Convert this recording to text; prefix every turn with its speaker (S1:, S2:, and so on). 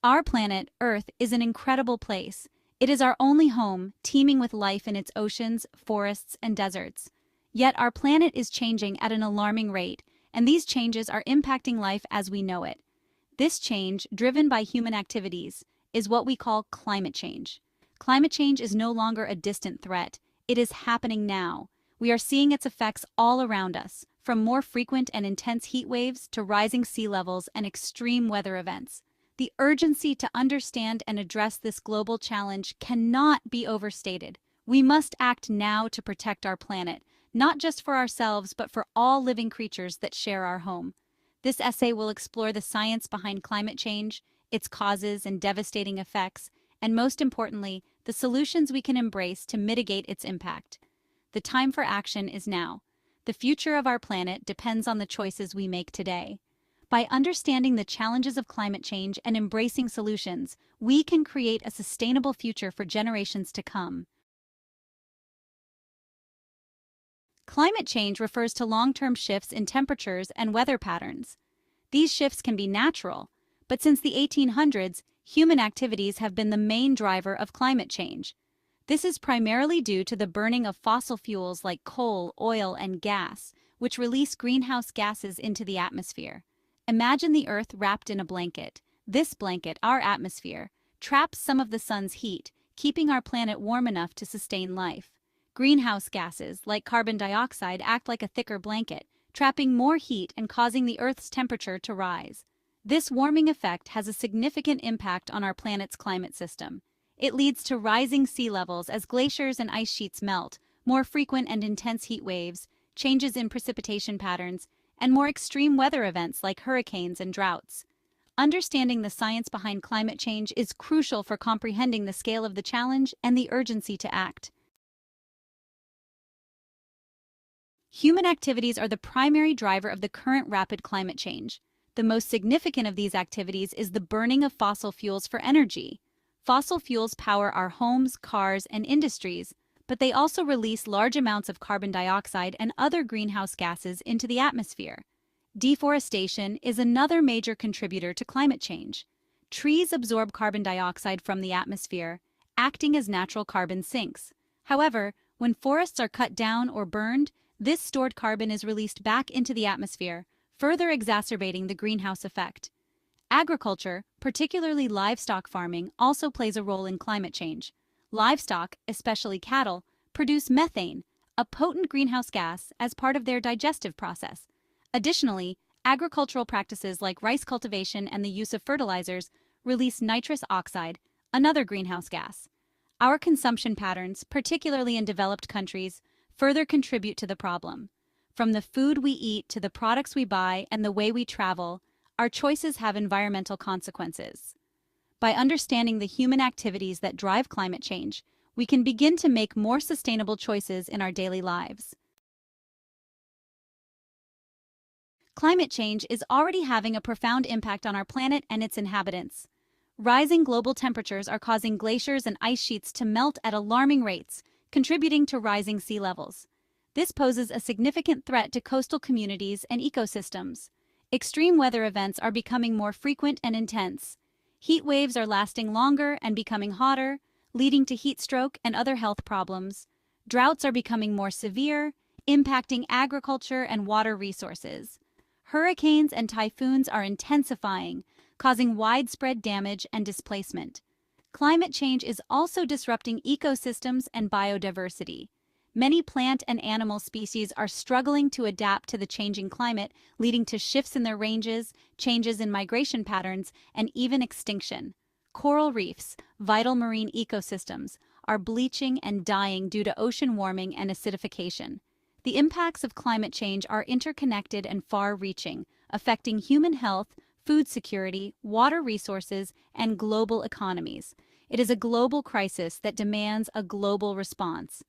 S1: Our planet, Earth, is an incredible place. It is our only home, teeming with life in its oceans, forests, and deserts. Yet our planet is changing at an alarming rate, and these changes are impacting life as we know it. This change, driven by human activities, is what we call climate change. Climate change is no longer a distant threat. It is happening now. We are seeing its effects all around us, from more frequent and intense heat waves to rising sea levels and extreme weather events. The urgency to understand and address this global challenge cannot be overstated. We must act now to protect our planet, not just for ourselves but for all living creatures that share our home. This essay will explore the science behind climate change, its causes and devastating effects, and most importantly, the solutions we can embrace to mitigate its impact. The time for action is now. The future of our planet depends on the choices we make today. By understanding the challenges of climate change and embracing solutions, we can create a sustainable future for generations to come. Climate change refers to long-term shifts in temperatures and weather patterns. These shifts can be natural, but since the 1800s, human activities have been the main driver of climate change. This is primarily due to the burning of fossil fuels like coal, oil, and gas, which release greenhouse gases into the atmosphere. Imagine the Earth wrapped in a blanket. This blanket, our atmosphere, traps some of the sun's heat, keeping our planet warm enough to sustain life. Greenhouse gases, like carbon dioxide, act like a thicker blanket, trapping more heat and causing the Earth's temperature to rise. This warming effect has a significant impact on our planet's climate system. It leads to rising sea levels as glaciers and ice sheets melt, more frequent and intense heat waves, changes in precipitation patterns, and more extreme weather events like hurricanes and droughts. Understanding the science behind climate change is crucial for comprehending the scale of the challenge and the urgency to act. Human activities are the primary driver of the current rapid climate change. The most significant of these activities is the burning of fossil fuels for energy. Fossil fuels power our homes, cars, and industries, but they also release large amounts of carbon dioxide and other greenhouse gases into the atmosphere. Deforestation is another major contributor to climate change. Trees absorb carbon dioxide from the atmosphere, acting as natural carbon sinks. However, when forests are cut down or burned, this stored carbon is released back into the atmosphere, further exacerbating the greenhouse effect. Agriculture, particularly livestock farming, also plays a role in climate change. Livestock, especially cattle, produce methane, a potent greenhouse gas, as part of their digestive process. Additionally, agricultural practices like rice cultivation and the use of fertilizers release nitrous oxide, another greenhouse gas. Our consumption patterns, particularly in developed countries, further contribute to the problem. From the food we eat to the products we buy and the way we travel, our choices have environmental consequences. By understanding the human activities that drive climate change, we can begin to make more sustainable choices in our daily lives. Climate change is already having a profound impact on our planet and its inhabitants. Rising global temperatures are causing glaciers and ice sheets to melt at alarming rates, contributing to rising sea levels. This poses a significant threat to coastal communities and ecosystems. Extreme weather events are becoming more frequent and intense. Heat waves are lasting longer and becoming hotter, leading to heat stroke and other health problems. Droughts are becoming more severe, impacting agriculture and water resources. Hurricanes and typhoons are intensifying, causing widespread damage and displacement. Climate change is also disrupting ecosystems and biodiversity. Many plant and animal species are struggling to adapt to the changing climate, leading to shifts in their ranges, changes in migration patterns, and even extinction. Coral reefs, vital marine ecosystems, are bleaching and dying due to ocean warming and acidification. The impacts of climate change are interconnected and far-reaching, affecting human health, food security, water resources, and global economies. It is a global crisis that demands a global response.